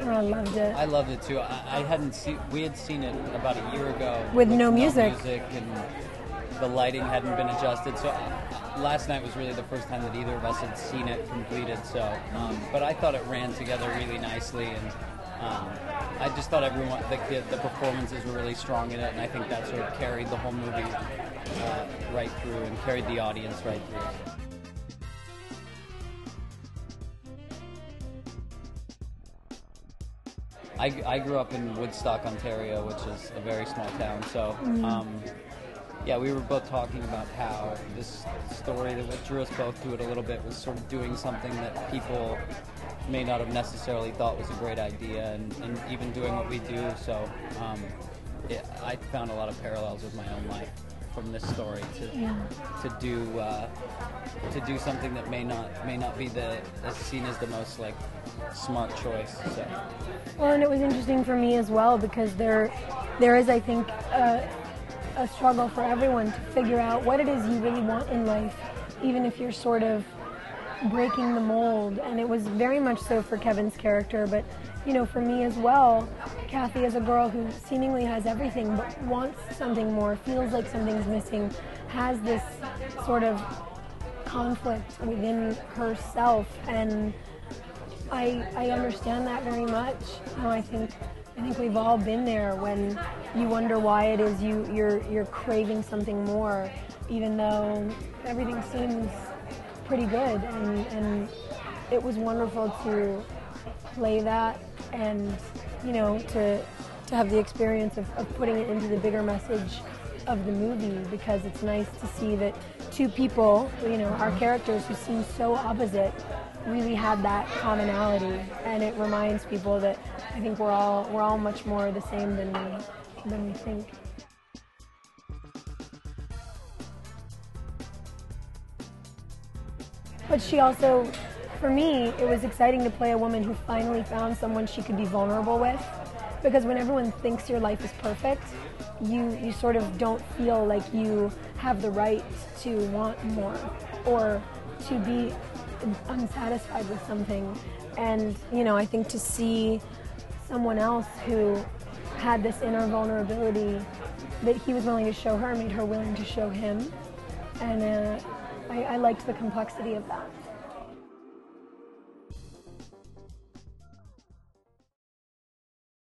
Oh, I loved it. I loved it too. I hadn't seen. We had seen it about a year ago with no music, and the lighting hadn't been adjusted. So last night was really the first time that either of us had seen it completed. So, but I thought it ran together really nicely, and I just thought everyone, the performances were really strong in it, and I think that sort of carried the whole movie right through and carried the audience right through. I grew up in Woodstock, Ontario, which is a very small town. So, yeah, we were both talking about how this story that drew us both to it a little bit was sort of doing something that people may not have necessarily thought was a great idea, and even doing what we do. So, I found a lot of parallels with my own life from this story to do something that may not be seen as the most like smart choice. So. Well, and it was interesting for me as well because there is, I think, a struggle for everyone to figure out what it is you really want in life, even if you're sort of breaking the mold. And it was very much so for Kevin's character, but you know, for me as well, Kathy is a girl who seemingly has everything but wants something more, feels like something's missing, has this sort of conflict within herself, and I understand that very much. You know, I think we've all been there when you wonder why it is you're craving something more, even though everything seems pretty good. And it was wonderful to play that, and you know, to have the experience of putting it into the bigger message of the movie, because it's nice to see that two people, you know, our characters who seem so opposite, really had that commonality, and it reminds people that I think we're all much more the same than we think. But she also, for me, it was exciting to play a woman who finally found someone she could be vulnerable with, because when everyone thinks your life is perfect, you sort of don't feel like you have the right to want more or to be unsatisfied with something. And you know, I think to see someone else who had this inner vulnerability that he was willing to show her made her willing to show him, and I liked the complexity of that.